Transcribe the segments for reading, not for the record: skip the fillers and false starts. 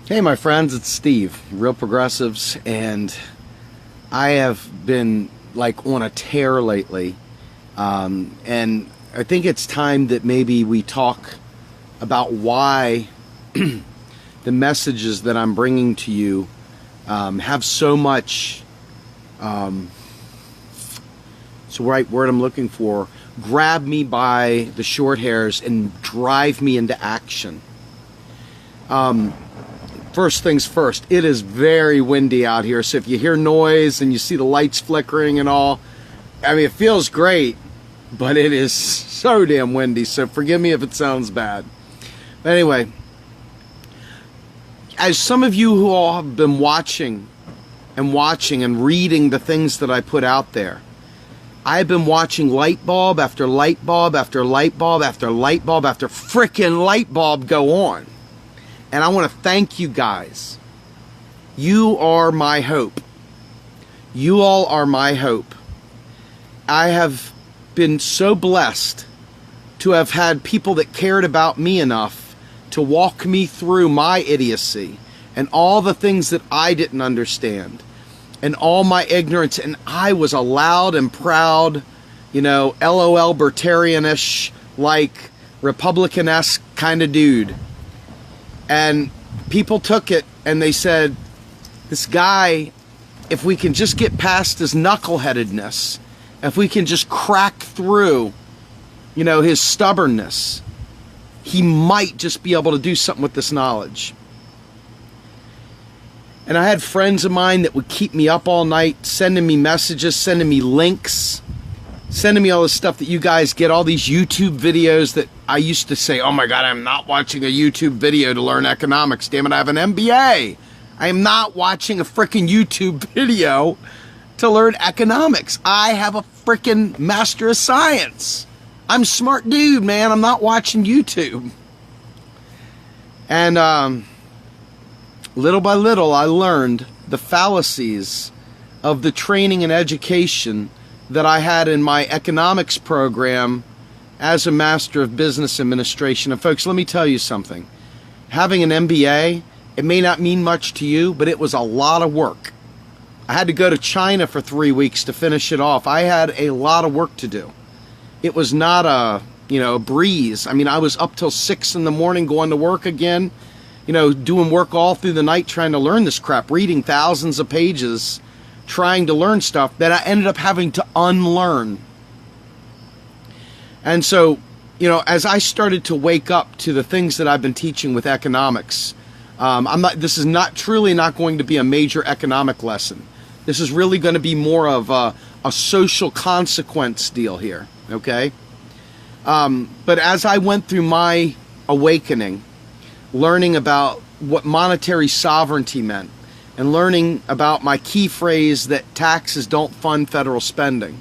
Hey my friends, it's Steve, Real Progressives, and I have been like on a tear lately, and I think it's time that maybe we talk about why the messages that I'm bringing to you have so much, it's the right word I'm looking for, grab me by the short hairs and drive me into action. First things first, it is very windy out here, so if you hear noise and you see the lights flickering and all, I mean, it feels great, but it is so damn windy, so forgive me if it sounds bad. But anyway, as some of you who all have been watching and reading the things that I put out there, I've been watching light bulb after light bulb after light bulb after light bulb after frickin' light bulb go on. And I want to thank you guys. You are my hope. You all are my hope. I have been so blessed to have had people that cared about me enough to walk me through my idiocy and all the things that I didn't understand and all my ignorance. And I was a loud and proud, LOL libertarian-ish, like Republican-esque kind of dude. And people took it and they said, this guy, if we can just get past his knuckleheadedness, if we can just crack through, his stubbornness, he might just be able to do something with this knowledge. And I had friends of mine that would keep me up all night, sending me messages, sending me links, sending me all this stuff that you guys get, all these YouTube videos that I used to say, oh my God, I'm not watching a YouTube video to learn economics. Damn it, I have an MBA. I am not watching a freaking YouTube video to learn economics. I have a freaking Master of Science. I'm a smart dude, man. I'm not watching YouTube. And little by little, I learned the fallacies of the training and education that I had in my economics program as a Master of Business Administration. And folks, let me tell you something. Having an MBA, it may not mean much to you, but it was a lot of work. I had to go to China for 3 weeks to finish it off. I had a lot of work to do. It was not a breeze. I mean, I was up till 6 in the morning going to work again, doing work all through the night trying to learn this crap, reading thousands of pages, trying to learn stuff that I ended up having to unlearn. And so, as I started to wake up to the things that I've been teaching with economics, this is truly not going to be a major economic lesson. This is really going to be more of a social consequence deal here, okay? But as I went through my awakening, learning about what monetary sovereignty meant, and learning about my key phrase that taxes don't fund federal spending.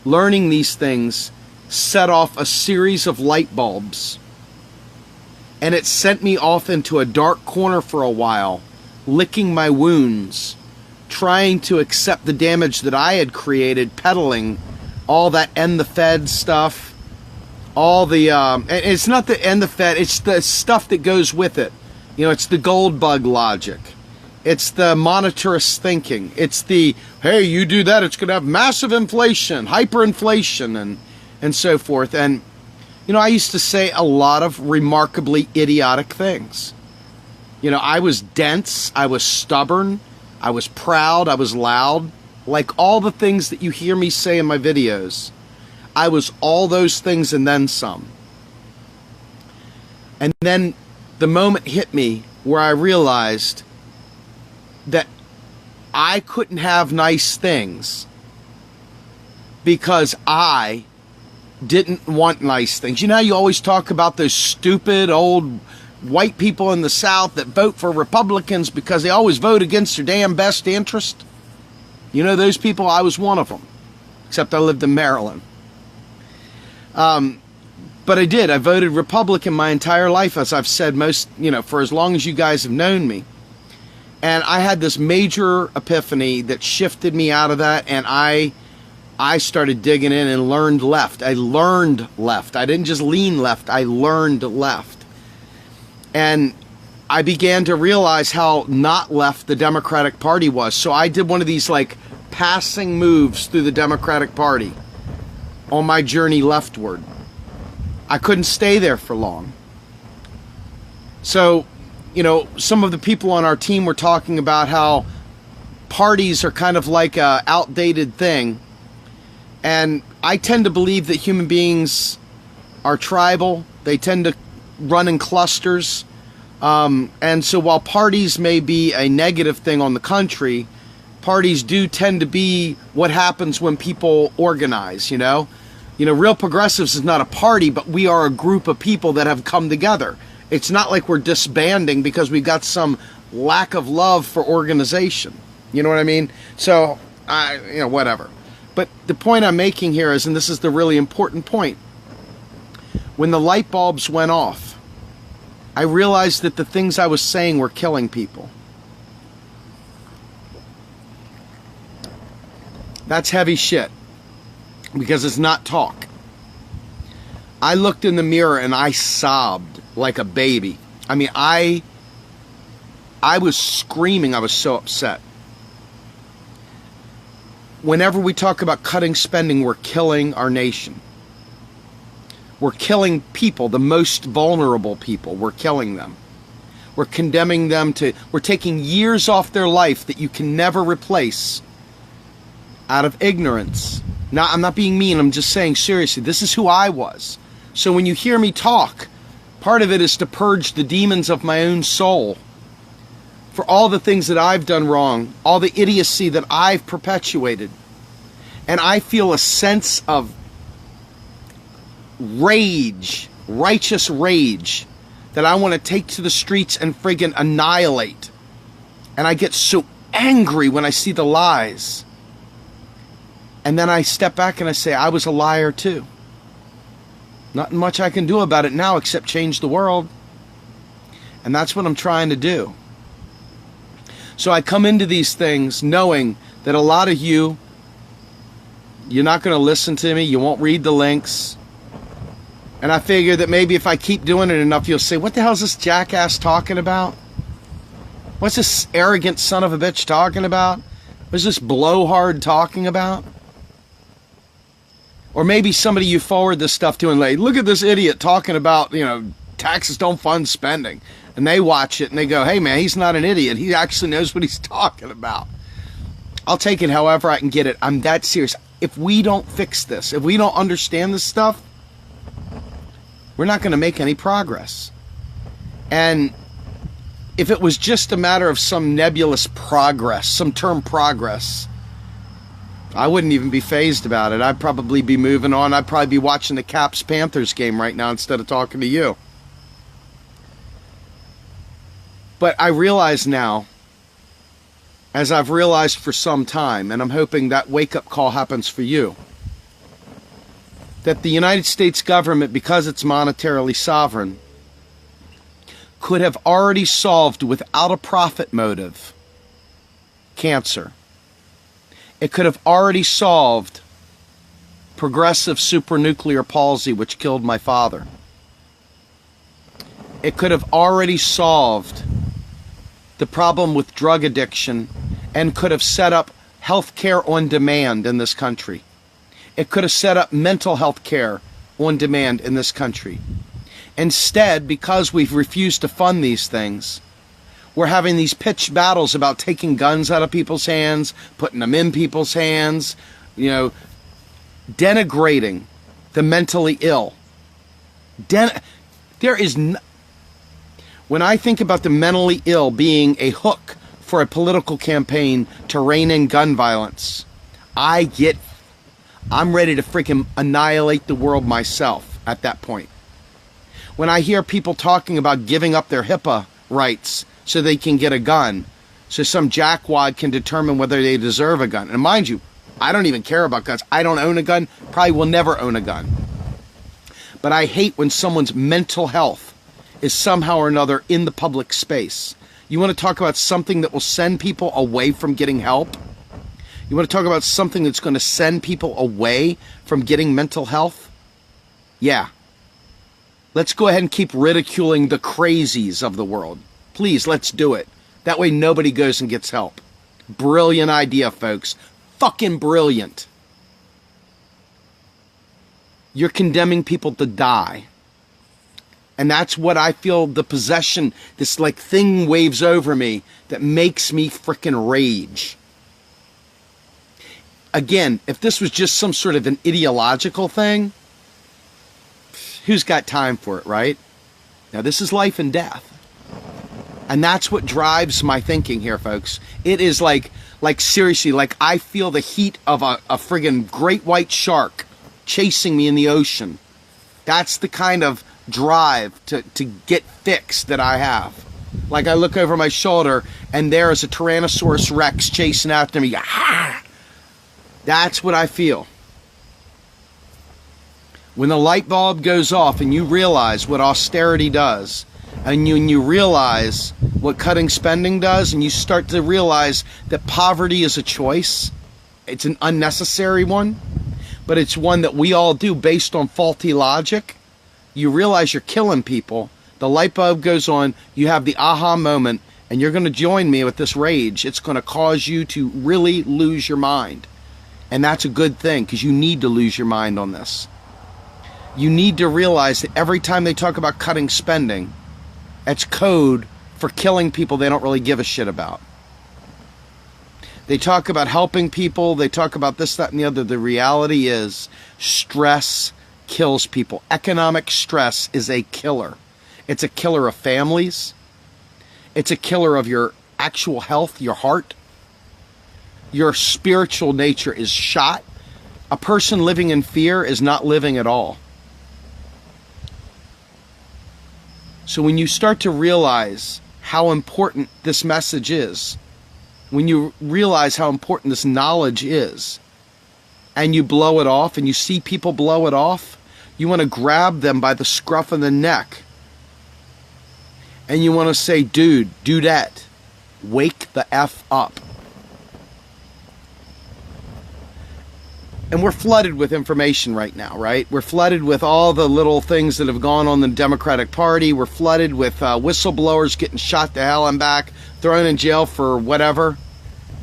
Learning these things set off a series of light bulbs. And it sent me off into a dark corner for a while, licking my wounds, trying to accept the damage that I had created, peddling all that end the Fed stuff, all the, it's not the end the Fed, it's the stuff that goes with it. It's the gold bug logic. It's the monetarist thinking. It's the, hey, you do that, it's going to have massive inflation, hyperinflation, and so forth. And, I used to say a lot of remarkably idiotic things. I was dense, I was stubborn, I was proud, I was loud. Like all the things that you hear me say in my videos, I was all those things and then some. And then the moment hit me where I realized that I couldn't have nice things because I didn't want nice things. How you always talk about those stupid old white people in the South that vote for Republicans because they always vote against their damn best interest? Those people, I was one of them, except I lived in Maryland. But I did. I voted Republican my entire life, as I've said for as long as you guys have known me. And I had this major epiphany that shifted me out of that, and I started digging in and learned left. I learned left. I didn't just lean left. I learned left. And I began to realize how not left the Democratic Party was. So I did one of these like passing moves through the Democratic Party on my journey leftward. I couldn't stay there for long. So, you know, some of the people on our team were talking about how parties are kind of like a outdated thing. And I tend to believe that human beings are tribal. They tend to run in clusters. And so while parties may be a negative thing on the country, parties do tend to be what happens when people organize, you know? You know, Real Progressives is not a party, but we are a group of people that have come together. It's not like we're disbanding because we got some lack of love for organization. You know what I mean? So, you know, whatever. But the point I'm making here is, and this is the really important point, when the light bulbs went off, I realized that the things I was saying were killing people. That's heavy shit, because it's not talk. I looked in the mirror and I sobbed like a baby. I mean, I was screaming. I was so upset. Whenever we talk about cutting spending, we're killing our nation. We're killing people, the most vulnerable people. We're killing them. We're condemning them to, we're taking years off their life that you can never replace out of ignorance. Now, I'm not being mean. I'm just saying seriously, this is who I was. So when you hear me talk, part of it is to purge the demons of my own soul for all the things that I've done wrong, all the idiocy that I've perpetuated. And I feel a sense of rage, righteous rage, that I want to take to the streets and friggin' annihilate. And I get so angry when I see the lies. And then I step back and I say, I was a liar too. Nothing much I can do about it now except change the world. And that's what I'm trying to do. So I come into these things knowing that a lot of you, you're not going to listen to me. You won't read the links. And I figure that maybe if I keep doing it enough, you'll say, what the hell is this jackass talking about? What's this arrogant son of a bitch talking about? What's this blowhard talking about? Or maybe somebody you forward this stuff to and like, look at this idiot talking about, you know, taxes don't fund spending. And they watch it and they go, hey man, he's not an idiot. He actually knows what he's talking about. I'll take it however I can get it. I'm that serious. If we don't fix this, if we don't understand this stuff, we're not going to make any progress. And if it was just a matter of some nebulous progress, some term progress, I wouldn't even be fazed about it. I'd probably be moving on. I'd probably be watching the Caps-Panthers game right now instead of talking to you. But I realize now, as I've realized for some time, and I'm hoping that wake-up call happens for you, that the United States government, because it's monetarily sovereign, could have already solved without a profit motive cancer. It could have already solved progressive supranuclear palsy, which killed my father. It could have already solved the problem with drug addiction and could have set up health care on demand in this country. It could have set up mental health care on demand in this country. Instead, because we've refused to fund these things, we're having these pitched battles about taking guns out of people's hands, putting them in people's hands, you know, denigrating the mentally ill. When I think about the mentally ill being a hook for a political campaign to rein in gun violence, I'm ready to freaking annihilate the world myself at that point. When I hear people talking about giving up their HIPAA rights so they can get a gun, so some jackwad can determine whether they deserve a gun. And mind you, I don't even care about guns. I don't own a gun, probably will never own a gun. But I hate when someone's mental health is somehow or another in the public space. You want to talk about something that will send people away from getting help? You want to talk about something that's going to send people away from getting mental health? Yeah. Let's go ahead and keep ridiculing the crazies of the world. Please, let's do it. That way nobody goes and gets help. Brilliant idea, folks. Fucking brilliant. You're condemning people to die. And that's what I feel the possession, this like thing waves over me that makes me frickin' rage. Again, if this was just some sort of an ideological thing, who's got time for it, right? Now this is life and death. And that's what drives my thinking here, folks. It is like seriously, like I feel the heat of a friggin' great white shark chasing me in the ocean. That's the kind of drive to get fixed that I have. Like I look over my shoulder and there is a Tyrannosaurus Rex chasing after me. Ah! That's what I feel. When the light bulb goes off and you realize what austerity does, and you realize what cutting spending does, and you start to realize that poverty is a choice. It's an unnecessary one, but it's one that we all do based on faulty logic. You realize you're killing people. The light bulb goes on. You have the aha moment, and you're going to join me with this rage. It's going to cause you to really lose your mind. And that's a good thing, because you need to lose your mind on this. You need to realize that every time they talk about cutting spending, it's code for killing people they don't really give a shit about. They talk about helping people. They talk about this, that, and the other. The reality is stress kills people. Economic stress is a killer. It's a killer of families. It's a killer of your actual health, your heart. Your spiritual nature is shot. A person living in fear is not living at all. So when you start to realize how important this message is, when you realize how important this knowledge is, and you blow it off, and you see people blow it off, you want to grab them by the scruff of the neck. And you want to say, dude, dudette, wake the F up. And we're flooded with information right now, right? We're flooded with all the little things that have gone on in the Democratic Party. We're flooded with whistleblowers getting shot to hell and back, thrown in jail for whatever,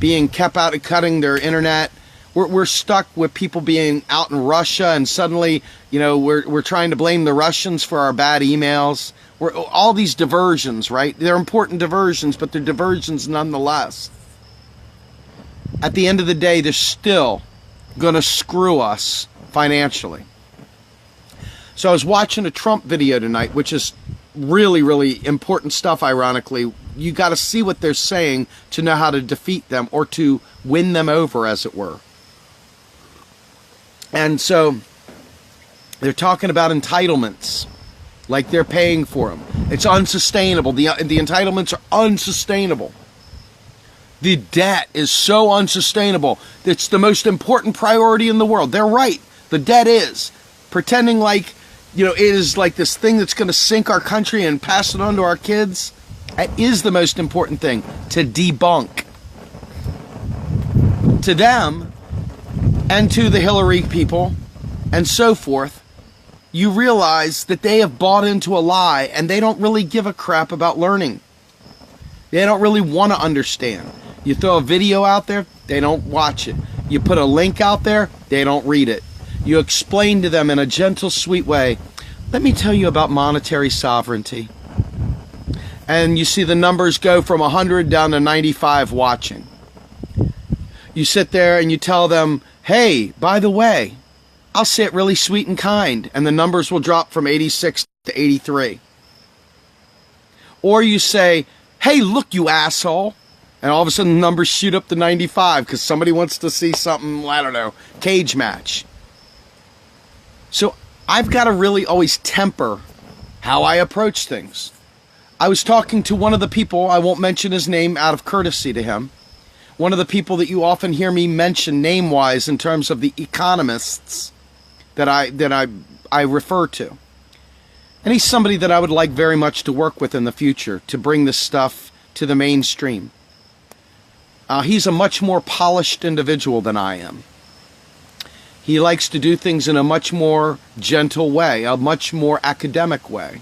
being kept out and cutting their internet. We're stuck with people being out in Russia, and suddenly, you know, we're trying to blame the Russians for our bad emails. All these diversions, right? They're important diversions, but they're diversions nonetheless. At the end of the day, they're still going to screw us financially. So I was watching a Trump video tonight, which is really, really important stuff, ironically. You got to see what they're saying to know how to defeat them or to win them over, as it were. And so they're talking about entitlements, like they're paying for them. It's unsustainable. The entitlements are unsustainable. The debt is so unsustainable. It's the most important priority in the world. They're right. The debt is. Pretending like, you know, it is like this thing that's going to sink our country and pass it on to our kids. That is the most important thing to debunk. To them and to the Hillary people and so forth, you realize that they have bought into a lie and they don't really give a crap about learning. They don't really want to understand. You throw a video out there, they don't watch it. You put a link out there, they don't read it. You explain to them in a gentle, sweet way, let me tell you about monetary sovereignty. And you see the numbers go from 100 down to 95 watching. You sit there and you tell them, hey, by the way, I'll say it really sweet and kind, and the numbers will drop from 86 to 83. Or you say, hey, look, you asshole. And all of a sudden the numbers shoot up to 95 because somebody wants to see something, I don't know, cage match. So I've got to really always temper how I approach things. I was talking to one of the people, I won't mention his name out of courtesy to him, one of the people that you often hear me mention name-wise in terms of the economists that I refer to. And he's somebody that I would like very much to work with in the future to bring this stuff to the mainstream. He's a much more polished individual than I am. He likes to do things in a much more gentle way, a much more academic way.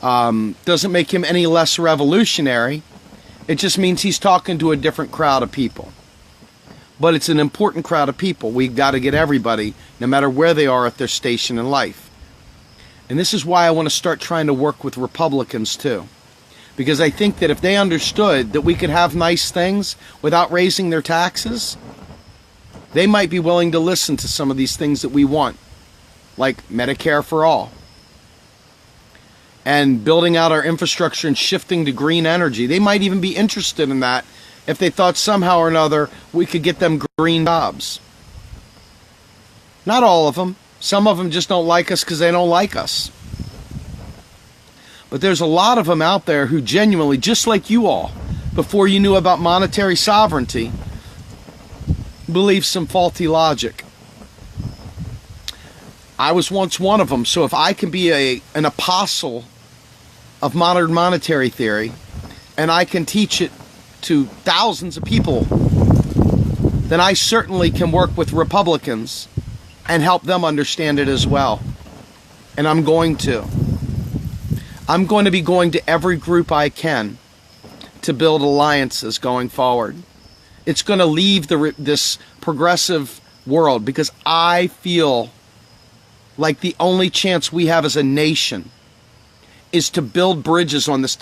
Doesn't make him any less revolutionary. It just means he's talking to a different crowd of people. But it's an important crowd of people. We've got to get everybody, no matter where they are at their station in life. And this is why I want to start trying to work with Republicans too. Because I think that if they understood that we could have nice things without raising their taxes, they might be willing to listen to some of these things that we want, like Medicare for all, and building out our infrastructure and shifting to green energy. They might even be interested in that if they thought somehow or another we could get them green jobs. Not all of them. Some of them just don't like us because they don't like us. But there's a lot of them out there who genuinely, just like you all, before you knew about monetary sovereignty, believe some faulty logic. I was once one of them, so if I can be an apostle of modern monetary theory, and I can teach it to thousands of people, then I certainly can work with Republicans and help them understand it as well. And I'm going to. I'm going to be going to every group I can to build alliances going forward. It's going to leave this progressive world, because I feel like the only chance we have as a nation is to build bridges on this.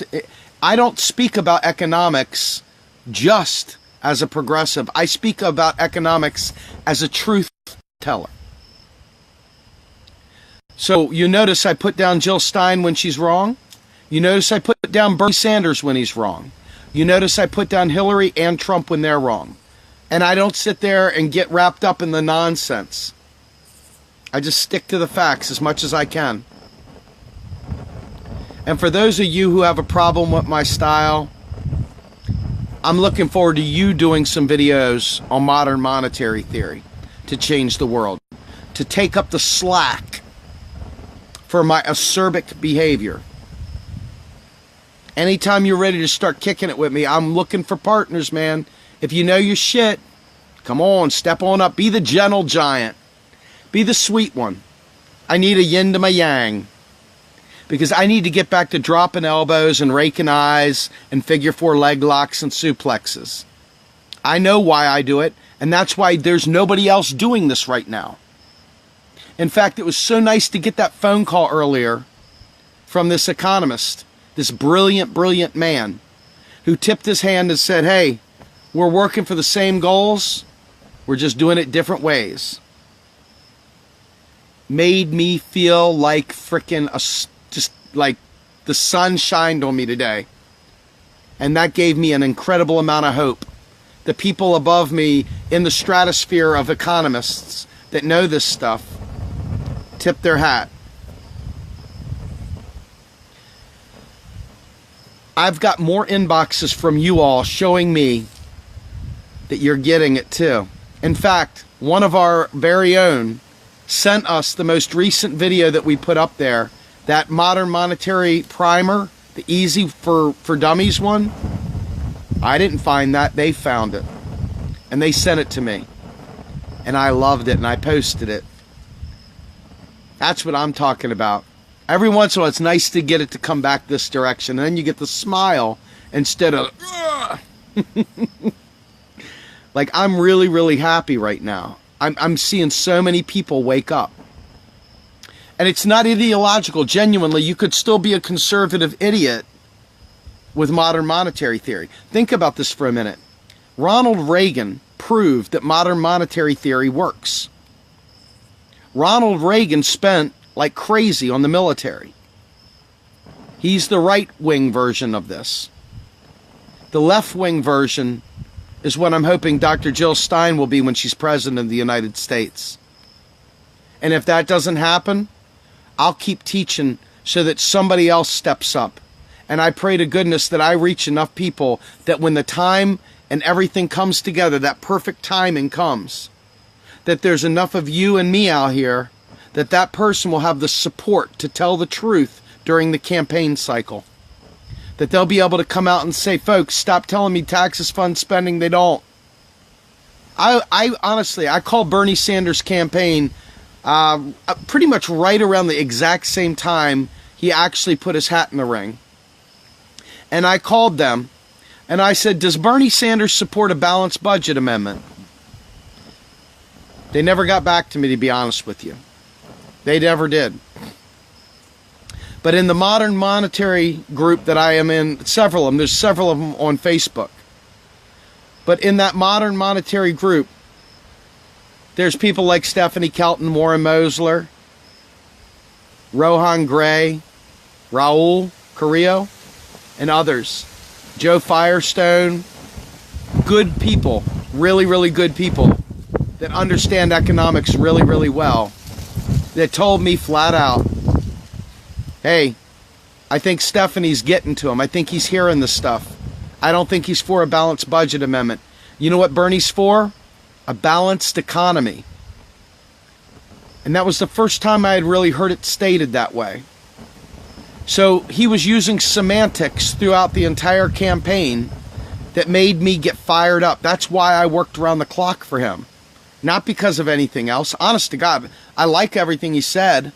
I don't speak about economics just as a progressive. I speak about economics as a truth teller. So you notice I put down Jill Stein when she's wrong. You notice I put down Bernie Sanders when he's wrong. You notice I put down Hillary and Trump when they're wrong. And I don't sit there and get wrapped up in the nonsense. I just stick to the facts as much as I can. And for those of you who have a problem with my style, I'm looking forward to you doing some videos on modern monetary theory to change the world, to take up the slack for my acerbic behavior. Anytime you're ready to start kicking it with me, I'm looking for partners, man. If you know your shit, come on, step on up. Be the gentle giant. Be the sweet one. I need a yin to my yang. Because I need to get back to dropping elbows and raking eyes and figure four leg locks and suplexes. I know why I do it, and that's why there's nobody else doing this right now. In fact, it was so nice to get that phone call earlier from this economist, this brilliant, brilliant man who tipped his hand and said, hey, we're working for the same goals, we're just doing it different ways. Made me feel like frickin' just like the sun shined on me today. And that gave me an incredible amount of hope. The people above me in the stratosphere of economists that know this stuff tip their hat. I've got more inboxes from you all showing me that you're getting it too. In fact, one of our very own sent us the most recent video that we put up there, that modern monetary primer, the easy for dummies one. I didn't find that, they found it. And they sent it to me. And I loved it and I posted it. That's what I'm talking about. Every once in a while it's nice to get it to come back this direction. And then you get the smile instead of like, I'm really, really happy right now. I'm seeing so many people wake up. And it's not ideological. Genuinely, you could still be a conservative idiot with modern monetary theory. Think about this for a minute. Ronald Reagan proved that modern monetary theory works. Ronald Reagan spent like crazy on the military. He's the right-wing version of this. The left-wing version is what I'm hoping Dr. Jill Stein will be when she's president of the United States. And if that doesn't happen, I'll keep teaching so that somebody else steps up. And I pray to goodness that I reach enough people that when the time and everything comes together, that perfect timing comes, that there's enough of you and me out here that that person will have the support to tell the truth during the campaign cycle. That they'll be able to come out and say, folks, stop telling me taxes fund spending. They don't. I honestly, I call Bernie Sanders' campaign pretty much right around the exact same time he actually put his hat in the ring. And I called them and I said, does Bernie Sanders support a balanced budget amendment? They never got back to me, to be honest with you. They never did. But in the modern monetary group that I am in, there's several of them on Facebook. But in that modern monetary group, there's people like Stephanie Kelton, Warren Mosler, Rohan Gray, Raul Carrillo, and others. Joe Firestone. Good people, really, really good people that understand economics really, really well, that told me flat out, hey, I think Stephanie's getting to him. I think he's hearing this stuff. I don't think he's for a balanced budget amendment. You know what Bernie's for? A balanced economy. And that was the first time I had really heard it stated that way. So he was using semantics throughout the entire campaign that made me get fired up. That's why I worked around the clock for him. Not because of anything else. Honest to God, I like everything he said,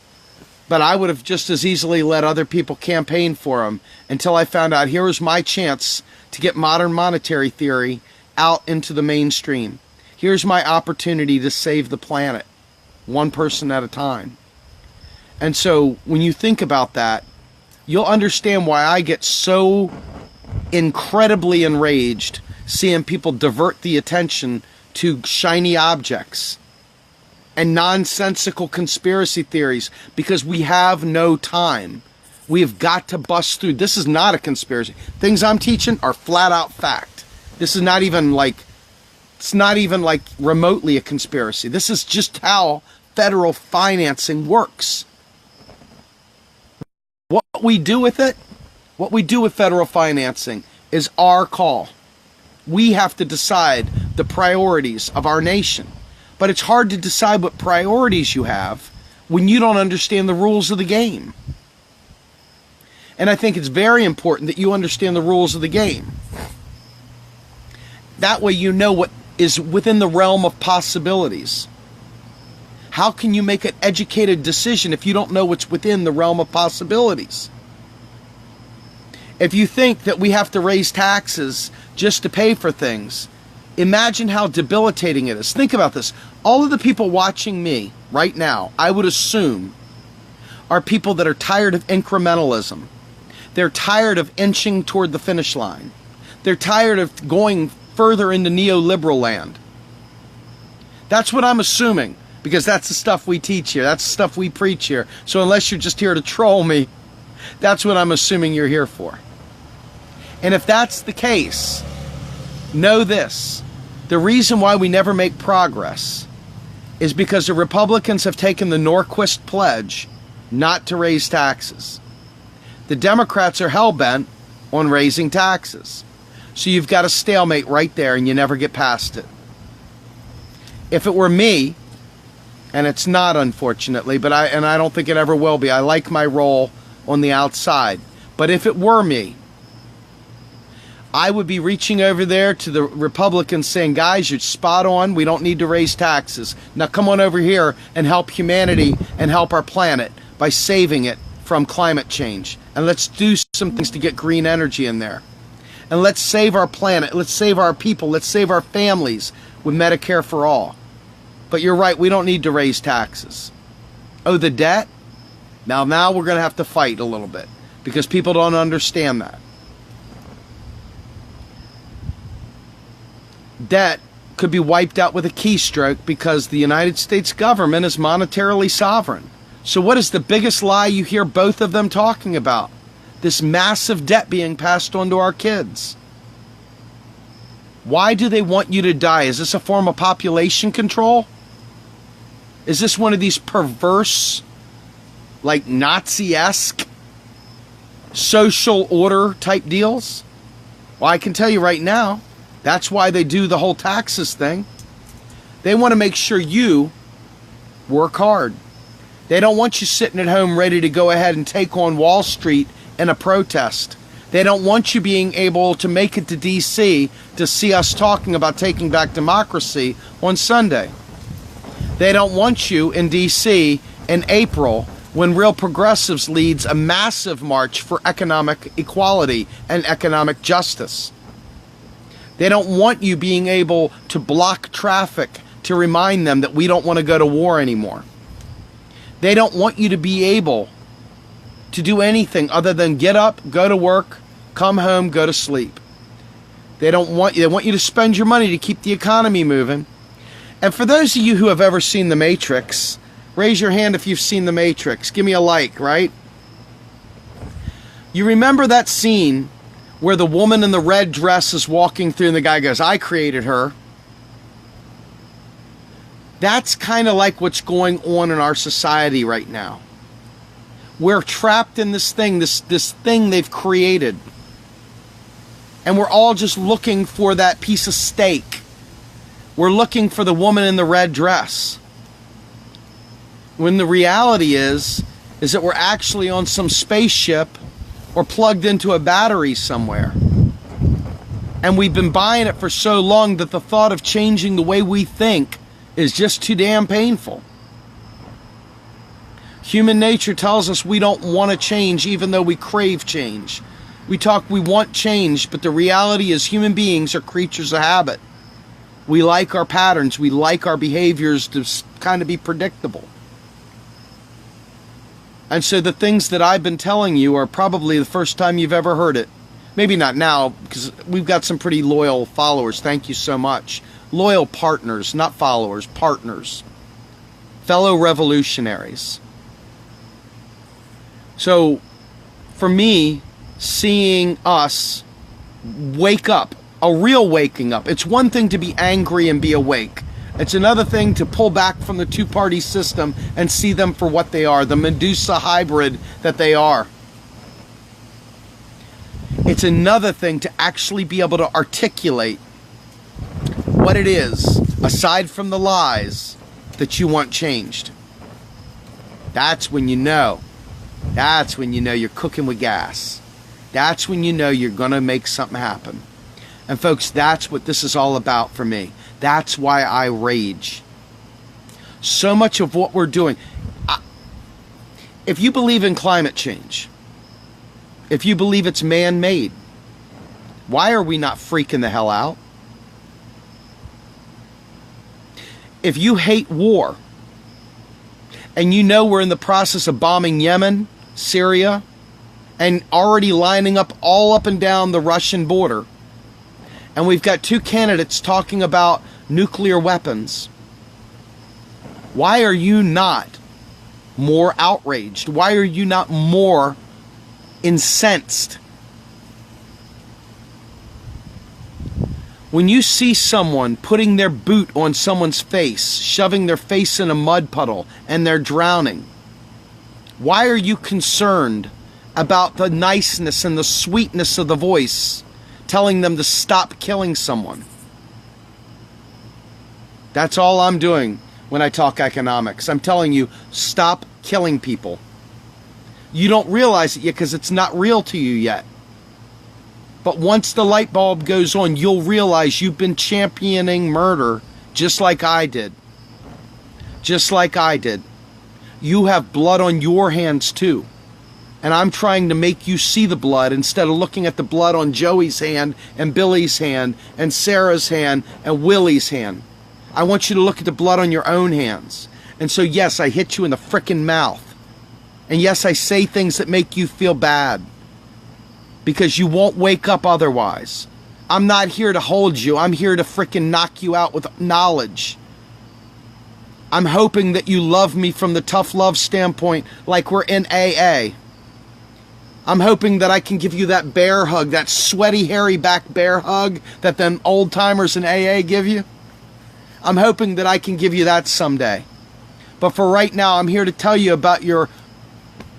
but I would have just as easily let other people campaign for him until I found out here was my chance to get modern monetary theory out into the mainstream. Here's my opportunity to save the planet, one person at a time. And so when you think about that, you'll understand why I get so incredibly enraged seeing people divert the attention to shiny objects and nonsensical conspiracy theories, because we have no time. We have got to bust through. This is not a conspiracy. Things I'm teaching are flat out fact. This is not even like, it's not even like remotely a conspiracy. This is just how federal financing works. What we do with it, what we do with federal financing is our call. We have to decide the priorities of our nation. But it's hard to decide what priorities you have when you don't understand the rules of the game. And I think it's very important that you understand the rules of the game. That way you know what is within the realm of possibilities. How can you make an educated decision if you don't know what's within the realm of possibilities? If you think that we have to raise taxes just to pay for things, imagine how debilitating it is. Think about this. All of the people watching me right now, I would assume, are people that are tired of incrementalism. They're tired of inching toward the finish line. They're tired of going further into neoliberal land. That's what I'm assuming, because that's the stuff we teach here. That's the stuff we preach here. So unless you're just here to troll me, that's what I'm assuming you're here for. And if that's the case, know this. The reason why we never make progress is because the Republicans have taken the Norquist pledge not to raise taxes. The Democrats are hell-bent on raising taxes. So you've got a stalemate right there and you never get past it. If it were me, and it's not unfortunately, but I don't think it ever will be. I like my role on the outside. But if it were me, I would be reaching over there to the Republicans saying, guys, you're spot on. We don't need to raise taxes. Now come on over here and help humanity and help our planet by saving it from climate change. And let's do some things to get green energy in there. And let's save our planet. Let's save our people. Let's save our families with Medicare for all. But you're right, we don't need to raise taxes. Oh, the debt? Now we're going to have to fight a little bit because people don't understand that. Debt could be wiped out with a keystroke because the United States government is monetarily sovereign. So what is the biggest lie you hear both of them talking about? This massive debt being passed on to our kids. Why do they want you to die? Is this a form of population control? Is this one of these perverse, like Nazi-esque social order type deals? Well, I can tell you right now, that's why they do the whole taxes thing. They want to make sure you work hard. They don't want you sitting at home ready to go ahead and take on Wall Street in a protest. They don't want you being able to make it to D.C. to see us talking about taking back democracy on Sunday. They don't want you in D.C. in April when real progressives leads a massive march for economic equality and economic justice. They don't want you being able to block traffic to remind them that we don't want to go to war anymore. They don't want you to be able to do anything other than get up, go to work, come home, go to sleep. They want you to spend your money to keep the economy moving. And for those of you who have ever seen The Matrix, raise your hand if you've seen The Matrix. Give me a like, right? You remember that scene where the woman in the red dress is walking through and the guy goes, I created her. That's kind of like what's going on in our society right now. We're trapped in this thing, this thing they've created. And we're all just looking for that piece of steak. We're looking for the woman in the red dress. When the reality is that we're actually on some spaceship or plugged into a battery somewhere. And we've been buying it for so long that the thought of changing the way we think is just too damn painful. Human nature tells us we don't want to change even though we crave change. We want change, but the reality is human beings are creatures of habit. We like our patterns. We like our behaviors to kind of be predictable. And so the things that I've been telling you are probably the first time you've ever heard it. Maybe not now, because we've got some pretty loyal followers. Thank you so much. Loyal partners, not followers, partners. Fellow revolutionaries. So, for me, seeing us wake up, a real waking up. It's one thing to be angry and be awake. It's another thing to pull back from the two-party system and see them for what they are, the Medusa hybrid that they are. It's another thing to actually be able to articulate what it is, aside from the lies, that you want changed. That's when you know. That's when you know you're cooking with gas. That's when you know you're going to make something happen. And folks, that's what this is all about for me. That's why I rage. So much of what we're doing, if you believe in climate change, if you believe it's man-made, why are we not freaking the hell out? If you hate war, and you know we're in the process of bombing Yemen, Syria, and already lining up all up and down the Russian border, and we've got two candidates talking about nuclear weapons, why are you not more outraged? Why are you not more incensed? When you see someone putting their boot on someone's face, shoving their face in a mud puddle, and they're drowning, why are you concerned about the niceness and the sweetness of the voice telling them to stop killing someone? That's all I'm doing when I talk economics. I'm telling you, stop killing people. You don't realize it yet because it's not real to you yet. But once the light bulb goes on, you'll realize you've been championing murder just like I did. Just like I did. You have blood on your hands too. And I'm trying to make you see the blood instead of looking at the blood on Joey's hand and Billy's hand and Sarah's hand and Willie's hand. I want you to look at the blood on your own hands. And so yes, I hit you in the frickin' mouth. And yes, I say things that make you feel bad. Because you won't wake up otherwise. I'm not here to hold you. I'm here to frickin' knock you out with knowledge. I'm hoping that you love me from the tough love standpoint like we're in AA. I'm hoping that I can give you that bear hug, that sweaty, hairy back bear hug that them old timers in AA give you. I'm hoping that I can give you that someday. But for right now, I'm here to tell you about your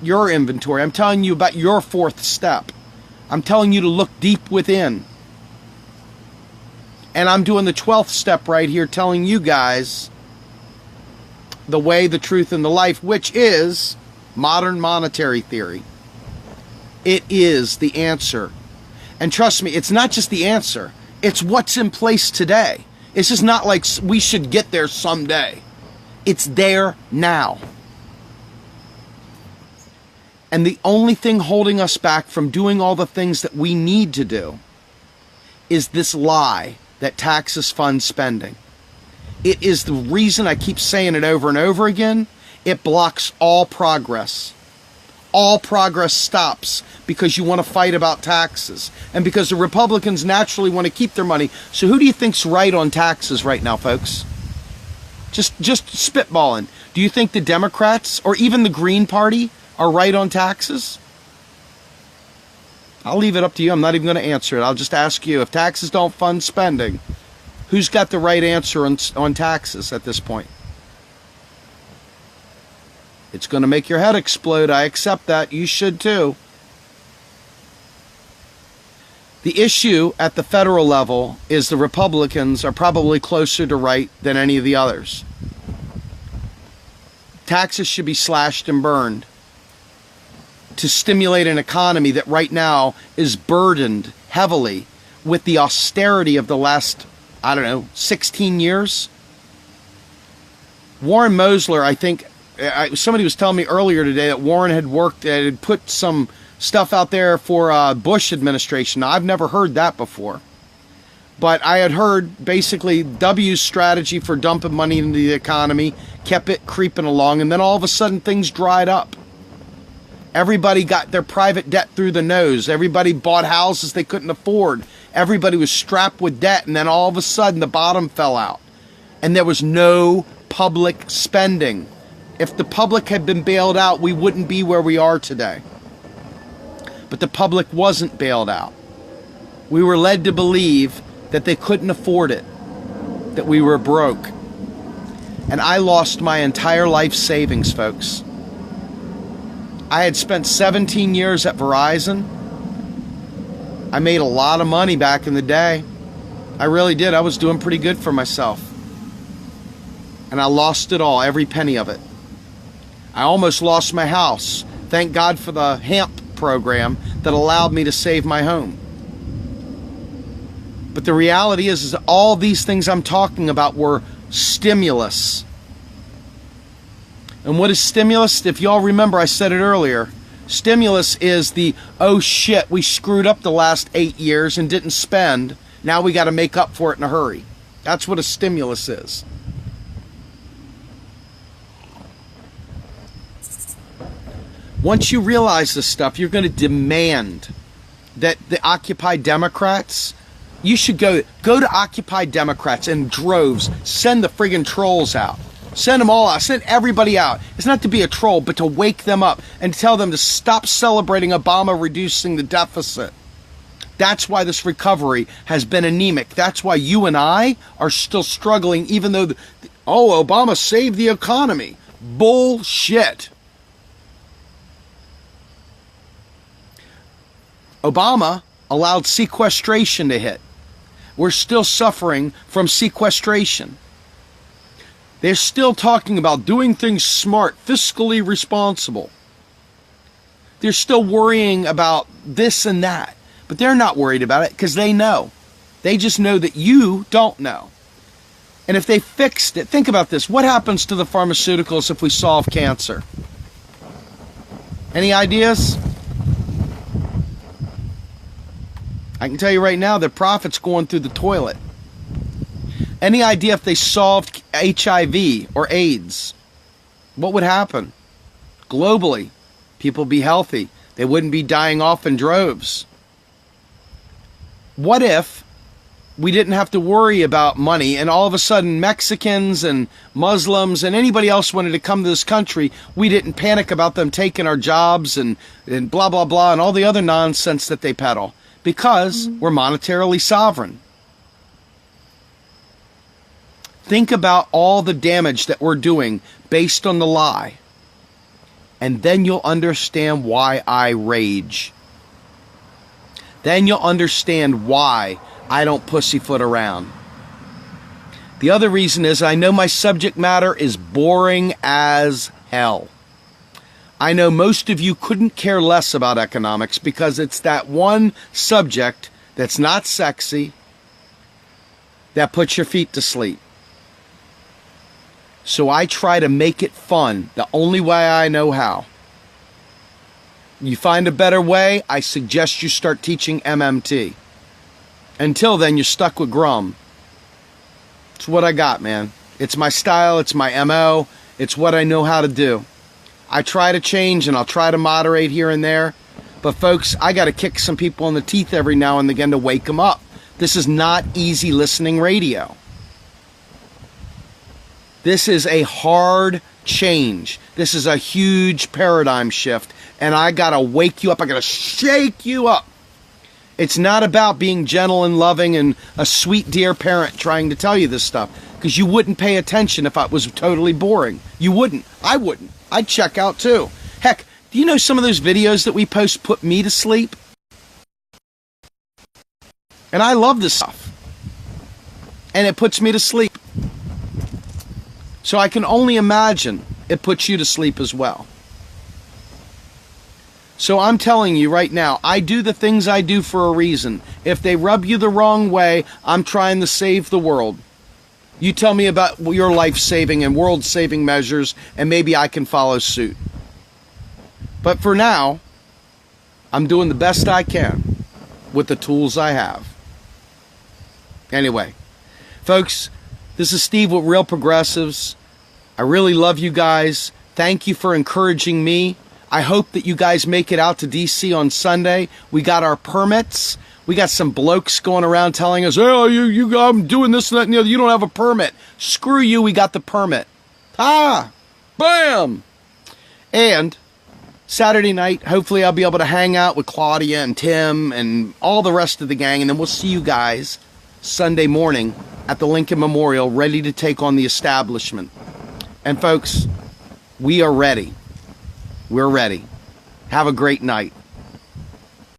inventory. I'm telling you about your fourth step. I'm telling you to look deep within. And I'm doing the 12th step right here, telling you guys the way, the truth, and the life, which is modern monetary theory. It is the answer. And trust me, it's not just the answer. It's what's in place today. It's just not like we should get there someday. It's there now. And the only thing holding us back from doing all the things that we need to do is this lie that taxes fund spending. It is the reason I keep saying it over and over again. It blocks all progress. All progress stops because you want to fight about taxes and because the Republicans naturally want to keep their money. So who do you think's right on taxes right now, folks? Just spitballing. Do you think the Democrats or even the Green Party are right on taxes? I'll leave it up to you. I'm not even going to answer it. I'll just ask you, if taxes don't fund spending, who's got the right answer on taxes at this point? It's going to make your head explode. I accept that. You should too. The issue at the federal level is the Republicans are probably closer to right than any of the others. Taxes should be slashed and burned to stimulate an economy that right now is burdened heavily with the austerity of the last, 16 years. Warren Mosler, I think, somebody was telling me earlier today that Warren had put some stuff out there for Bush administration. Now, I've never heard that before. But I had heard basically W's strategy for dumping money into the economy kept it creeping along, and then all of a sudden things dried up. Everybody got their private debt through the nose. Everybody bought houses they couldn't afford. Everybody was strapped with debt, and then all of a sudden the bottom fell out. And there was no public spending. If the public had been bailed out, we wouldn't be where we are today. But the public wasn't bailed out. We were led to believe that they couldn't afford it, that we were broke. And I lost my entire life savings, folks. I had spent 17 years at Verizon. I made a lot of money back in the day. I really did. I was doing pretty good for myself. And I lost it all, every penny of it. I almost lost my house. Thank God for the HAMP program that allowed me to save my home. But the reality is that all these things I'm talking about were stimulus. And what is stimulus? If y'all remember, I said it earlier. Stimulus is the, oh shit, we screwed up the last 8 years and didn't spend. Now we got to make up for it in a hurry. That's what a stimulus is. Once you realize this stuff, you're going to demand that the Occupy Democrats, you should go to Occupy Democrats in droves. Send the friggin' trolls out. Send them all out. Send everybody out. It's not to be a troll, but to wake them up and tell them to stop celebrating Obama reducing the deficit. That's why this recovery has been anemic. That's why you and I are still struggling, even though, Obama saved the economy. Bullshit. Obama allowed sequestration to hit. We're still suffering from sequestration. They're still talking about doing things smart, fiscally responsible. They're still worrying about this and that. But they're not worried about it because they know. They just know that you don't know. And if they fixed it, think about this. What happens to the pharmaceuticals if we solve cancer? Any ideas? I can tell you right now, their profit's going through the toilet. Any idea if they solved HIV or AIDS? What would happen? Globally, people would be healthy. They wouldn't be dying off in droves. What if we didn't have to worry about money and all of a sudden Mexicans and Muslims and anybody else wanted to come to this country, we didn't panic about them taking our jobs and blah, blah, blah, and all the other nonsense that they peddle. Because we're monetarily sovereign. Think about all the damage that we're doing based on the lie. And then you'll understand why I rage. Then you'll understand why I don't pussyfoot around. The other reason is I know my subject matter is boring as hell. I know most of you couldn't care less about economics because it's that one subject that's not sexy that puts your feet to sleep. So I try to make it fun the only way I know how. You find a better way, I suggest you start teaching MMT. Until then, you're stuck with Grum. It's what I got, man. It's my style, it's my MO, it's what I know how to do. I try to change and I'll try to moderate here and there. But folks, I got to kick some people in the teeth every now and again to wake them up. This is not easy listening radio. This is a hard change. This is a huge paradigm shift. And I got to wake you up. I got to shake you up. It's not about being gentle and loving and a sweet, dear parent trying to tell you this stuff. Because you wouldn't pay attention if it was totally boring. You wouldn't. I wouldn't. I'd check out too. Heck, do you know some of those videos that we post put me to sleep? And I love this stuff. And it puts me to sleep. So I can only imagine it puts you to sleep as well. So I'm telling you right now, I do the things I do for a reason. If they rub you the wrong way, I'm trying to save the world. You tell me about your life-saving and world-saving measures, and maybe I can follow suit. But for now, I'm doing the best I can with the tools I have. Anyway, folks, this is Steve with Real Progressives. I really love you guys. Thank you for encouraging me. I hope that you guys make it out to DC on Sunday. We got our permits. We got some blokes going around telling us, oh, I'm doing this and that and the other. You don't have a permit. Screw you, we got the permit. Ah, bam. And Saturday night, hopefully I'll be able to hang out with Claudia and Tim and all the rest of the gang. And then we'll see you guys Sunday morning at the Lincoln Memorial, ready to take on the establishment. And folks, we are ready. We're ready. Have a great night.